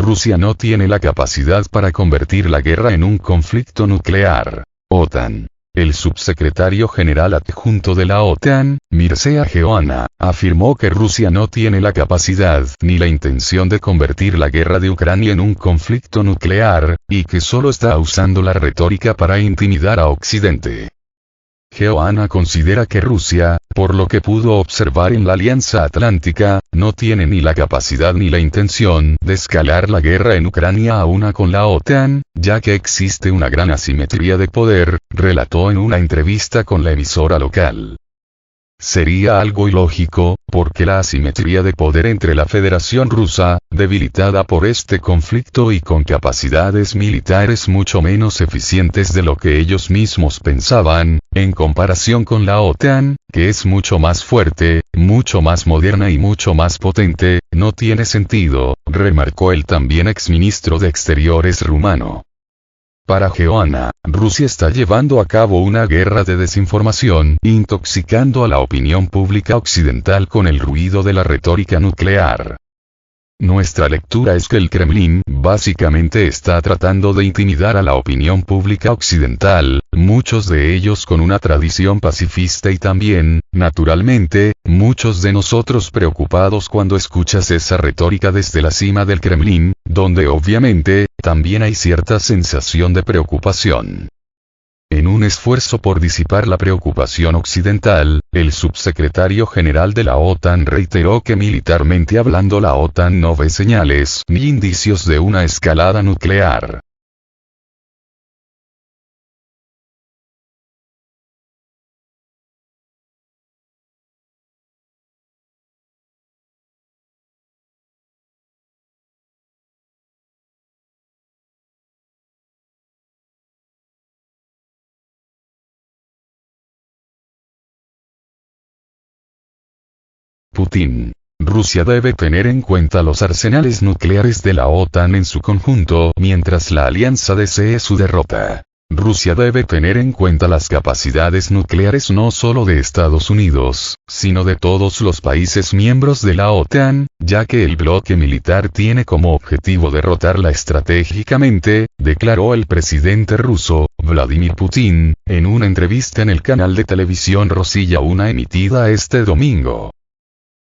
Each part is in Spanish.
Rusia no tiene la capacidad para convertir la guerra en un conflicto nuclear. OTAN. El subsecretario general adjunto de la OTAN, Mircea Geoana, afirmó que Rusia no tiene la capacidad ni la intención de convertir la guerra de Ucrania en un conflicto nuclear, y que solo está usando la retórica para intimidar a Occidente. Geoana considera que Rusia, por lo que pudo observar en la Alianza Atlántica, no tiene ni la capacidad ni la intención de escalar la guerra en Ucrania a una con la OTAN, ya que existe una gran asimetría de poder, relató en una entrevista con la emisora local. Sería algo ilógico, porque la asimetría de poder entre la Federación Rusa, debilitada por este conflicto y con capacidades militares mucho menos eficientes de lo que ellos mismos pensaban, en comparación con la OTAN, que es mucho más fuerte, mucho más moderna y mucho más potente, no tiene sentido, remarcó el también exministro de Exteriores rumano. Para Geoana, Rusia está llevando a cabo una guerra de desinformación, intoxicando a la opinión pública occidental con el ruido de la retórica nuclear. Nuestra lectura es que el Kremlin básicamente está tratando de intimidar a la opinión pública occidental, muchos de ellos con una tradición pacifista y también, naturalmente, muchos de nosotros preocupados cuando escuchas esa retórica desde la cima del Kremlin, donde obviamente, también hay cierta sensación de preocupación. En un esfuerzo por disipar la preocupación occidental, el subsecretario general de la OTAN reiteró que militarmente hablando la OTAN no ve señales ni indicios de una escalada nuclear. Putin. Rusia debe tener en cuenta los arsenales nucleares de la OTAN en su conjunto mientras la alianza desee su derrota. Rusia debe tener en cuenta las capacidades nucleares no solo de Estados Unidos, sino de todos los países miembros de la OTAN, ya que el bloque militar tiene como objetivo derrotarla estratégicamente, declaró el presidente ruso, Vladimir Putin, en una entrevista en el canal de televisión Rossiya 1 emitida este domingo.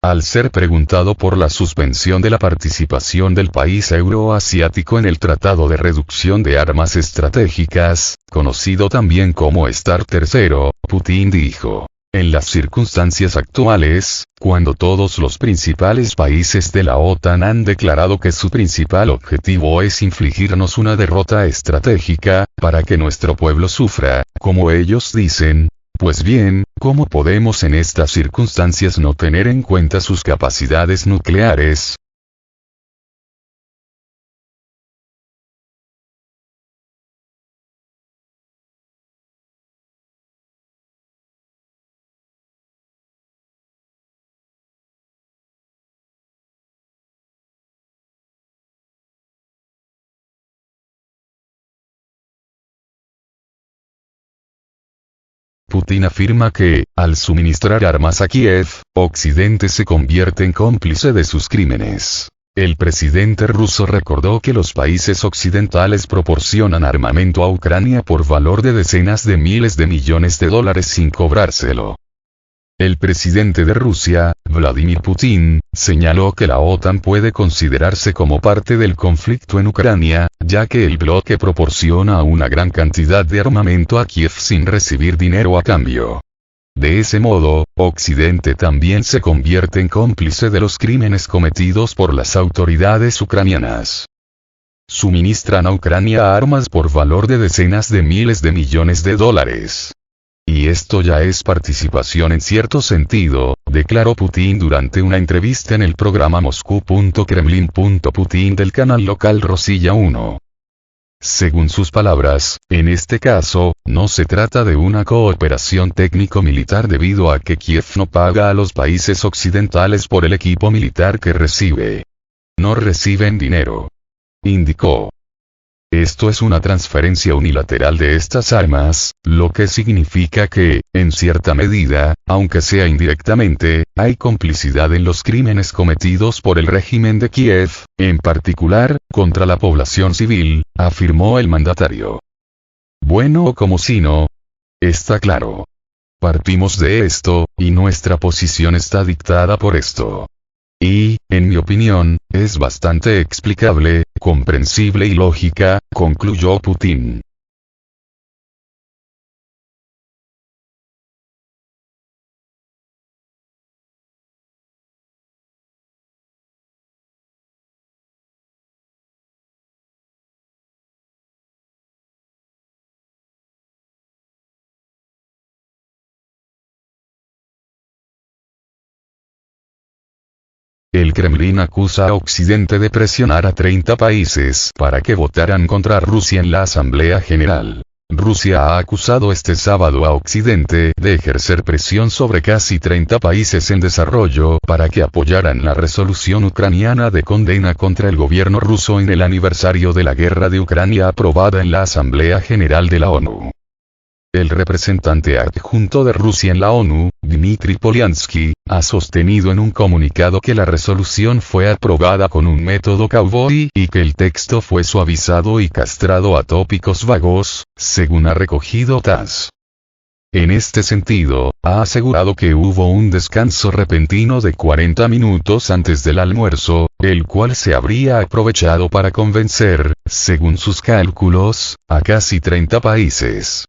Al ser preguntado por la suspensión de la participación del país euroasiático en el Tratado de Reducción de Armas Estratégicas, conocido también como START III, Putin dijo: en las circunstancias actuales, cuando todos los principales países de la OTAN han declarado que su principal objetivo es infligirnos una derrota estratégica, para que nuestro pueblo sufra, como ellos dicen, pues bien, ¿cómo podemos en estas circunstancias no tener en cuenta sus capacidades nucleares? Putin afirma que, al suministrar armas a Kiev, Occidente se convierte en cómplice de sus crímenes. El presidente ruso recordó que los países occidentales proporcionan armamento a Ucrania por valor de decenas de miles de millones de dólares sin cobrárselo. El presidente de Rusia, Vladimir Putin, señaló que la OTAN puede considerarse como parte del conflicto en Ucrania, ya que el bloque proporciona una gran cantidad de armamento a Kiev sin recibir dinero a cambio. De ese modo, Occidente también se convierte en cómplice de los crímenes cometidos por las autoridades ucranianas. Suministran a Ucrania armas por valor de decenas de miles de millones de dólares. Y esto ya es participación en cierto sentido, declaró Putin durante una entrevista en el programa Moscú.Kremlin.Putin del canal local Rossiya 1. Según sus palabras, en este caso, no se trata de una cooperación técnico-militar debido a que Kiev no paga a los países occidentales por el equipo militar que recibe. No reciben dinero. Indicó. Esto es una transferencia unilateral de estas armas, lo que significa que, en cierta medida, aunque sea indirectamente, hay complicidad en los crímenes cometidos por el régimen de Kiev, en particular, contra la población civil, afirmó el mandatario. Bueno, como si no. Está claro. Partimos de esto, y nuestra posición está dictada por esto. Y, en mi opinión, es bastante explicable, comprensible y lógica, concluyó Putin. El Kremlin acusa a Occidente de presionar a 30 países para que votaran contra Rusia en la Asamblea General. Rusia ha acusado este sábado a Occidente de ejercer presión sobre casi 30 países en desarrollo para que apoyaran la resolución ucraniana de condena contra el gobierno ruso en el aniversario de la guerra de Ucrania aprobada en la Asamblea General de la ONU. El representante adjunto de Rusia en la ONU, Dmitry Polyansky, ha sostenido en un comunicado que la resolución fue aprobada con un método cowboy y que el texto fue suavizado y castrado a tópicos vagos, según ha recogido TASS. En este sentido, ha asegurado que hubo un descanso repentino de 40 minutos antes del almuerzo, el cual se habría aprovechado para convencer, según sus cálculos, a casi 30 países.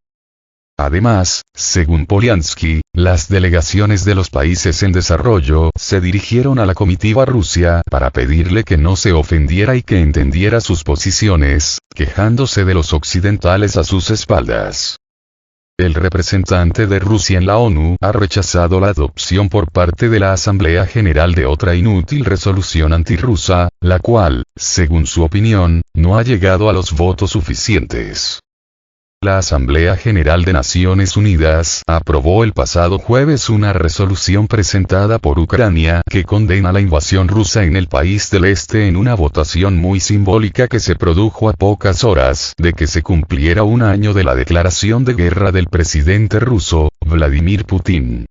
Además, según Polyansky, las delegaciones de los países en desarrollo se dirigieron a la comitiva Rusia para pedirle que no se ofendiera y que entendiera sus posiciones, quejándose de los occidentales a sus espaldas. El representante de Rusia en la ONU ha rechazado la adopción por parte de la Asamblea General de otra inútil resolución antirrusa, la cual, según su opinión, no ha llegado a los votos suficientes. La Asamblea General de Naciones Unidas aprobó el pasado jueves una resolución presentada por Ucrania que condena la invasión rusa en el país del este en una votación muy simbólica que se produjo a pocas horas de que se cumpliera un año de la declaración de guerra del presidente ruso, Vladimir Putin.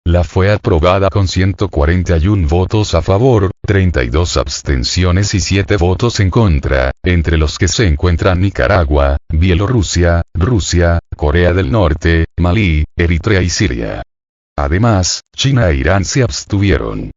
La fue aprobada con 141 votos a favor, 32 abstenciones y 7 votos en contra, entre los que se encuentran Nicaragua, Bielorrusia, Rusia, Corea del Norte, Malí, Eritrea y Siria. Además, China e Irán se abstuvieron.